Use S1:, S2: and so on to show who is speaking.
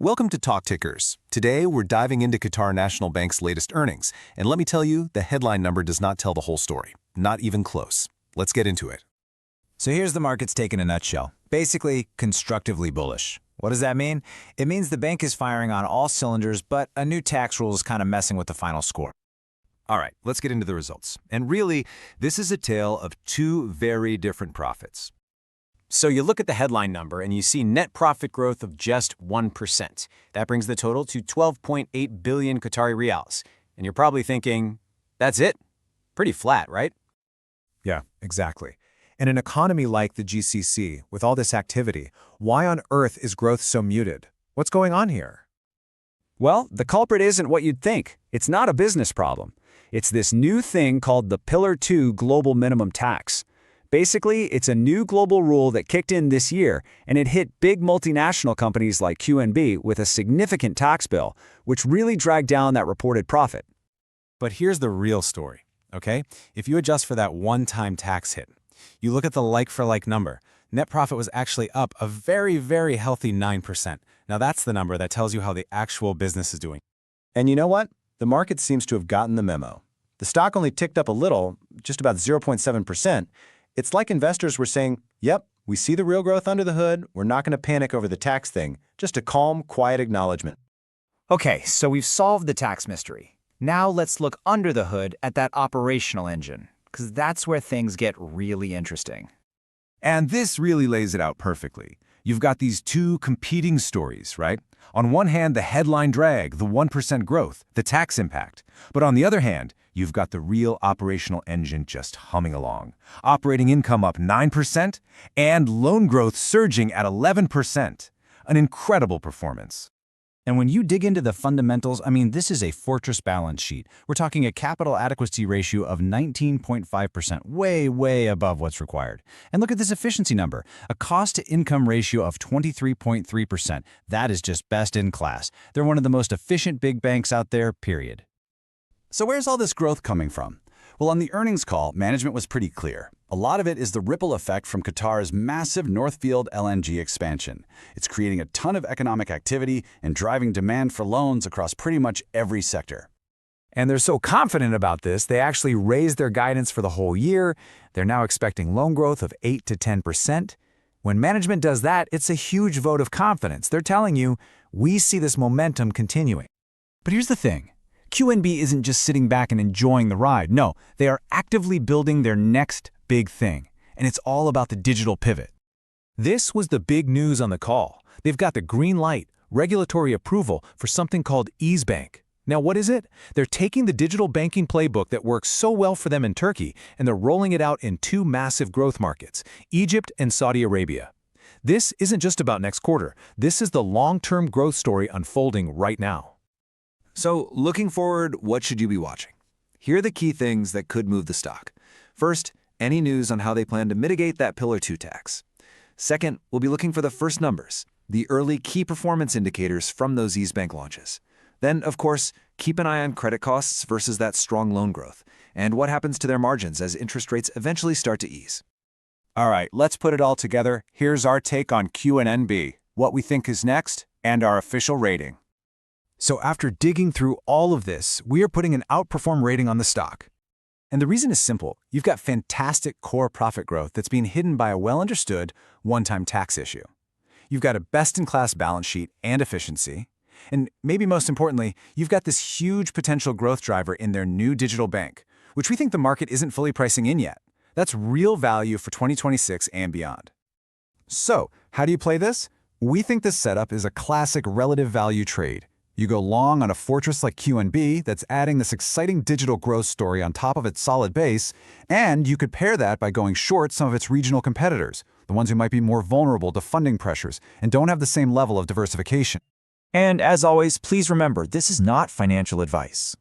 S1: Welcome to Talk Tickers. Today, we're diving into Qatar National Bank's latest earnings. And let me tell you, the headline number does not tell the whole story. Not even close. Let's get into it.
S2: So here's the market's take in a nutshell. Basically, constructively bullish. What does that mean? It means the bank is firing on all cylinders, but a new tax rule is kind of messing with the final score.
S1: All right, let's get into the results. And really, this is a tale of two very different profits.
S3: So you look at the headline number and you see net profit growth of just 1%. That brings the total to 12.8 billion Qatari riyals. And you're probably thinking, that's it? Pretty flat, right?
S4: Yeah, exactly. In an economy like the GCC, with all this activity, why on earth is growth so muted? What's going on here?
S3: Well, the culprit isn't what you'd think. It's not a business problem. It's this new thing called the Pillar 2 Global Minimum Tax. Basically, it's a new global rule that kicked in this year, and it hit big multinational companies like QNB with a significant tax bill, which really dragged down that reported profit.
S5: But here's the real story, okay? If you adjust for that one-time tax hit, you look at the like-for-like number, net profit was actually up a very, very healthy 9%. Now that's the number that tells you how the actual business is doing.
S4: And you know what? The market seems to have gotten the memo. The stock only ticked up a little, just about 0.7%. It's like investors were saying, yep, we see the real growth under the hood. We're not going to panic over the tax thing. Just a calm, quiet acknowledgement.
S2: Okay, so we've solved the tax mystery. Now let's look under the hood at that operational engine, because that's where things get really interesting.
S6: And this really lays it out perfectly. You've got these two competing stories, right? On one hand, the headline drag, the 1% growth, the tax impact. But on the other hand, you've got the real operational engine just humming along. Operating income up 9% and loan growth surging at 11%. An incredible performance.
S2: And when you dig into the fundamentals, this is a fortress balance sheet. We're talking a capital adequacy ratio of 19.5%, way above what's required. And look at this efficiency number, a cost-to-income ratio of 23.3%. That is just best in class. They're one of the most efficient big banks out there, period.
S7: So where's all this growth coming from? Well, on the earnings call, management was pretty clear. A lot of it is the ripple effect from Qatar's massive Northfield LNG expansion. It's creating a ton of economic activity and driving demand for loans across pretty much every sector.
S2: And they're so confident about this, they actually raised their guidance for the whole year. They're now expecting loan growth of 8 to 10%. When management does that, it's a huge vote of confidence. They're telling you, we see this momentum continuing. But here's the thing. QNB isn't just sitting back and enjoying the ride. No, they are actively building their next big thing. And it's all about the digital pivot.
S4: This was the big news on the call. They've got the green light, regulatory approval for something called EaseBank. Now what is it? They're taking the digital banking playbook that works so well for them in Turkey, and they're rolling it out in two massive growth markets, Egypt and Saudi Arabia. This isn't just about next quarter. This is the long-term growth story unfolding right now.
S1: So, looking forward, what should you be watching? Here are the key things that could move the stock. First, any news on how they plan to mitigate that Pillar 2 tax. Second, we'll be looking for the first numbers, the early key performance indicators from those EaseBank launches. Then, of course, keep an eye on credit costs versus that strong loan growth, and what happens to their margins as interest rates eventually start to ease.
S8: All right, let's put it all together. Here's our take on QNB, what we think is next, and our official rating.
S4: So after digging through all of this, we are putting an outperform rating on the stock. And the reason is simple. You've got fantastic core profit growth that's being hidden by a well-understood one-time tax issue. You've got a best-in-class balance sheet and efficiency. And maybe most importantly, you've got this huge potential growth driver in their new digital bank, which we think the market isn't fully pricing in yet. That's real value for 2026 and beyond. So, how do you play this? We think this setup is a classic relative value trade. You go long on a fortress like QNB that's adding this exciting digital growth story on top of its solid base, and you could pair that by going short some of its regional competitors, the ones who might be more vulnerable to funding pressures and don't have the same level of diversification.
S2: And as always, please remember, this is not financial advice.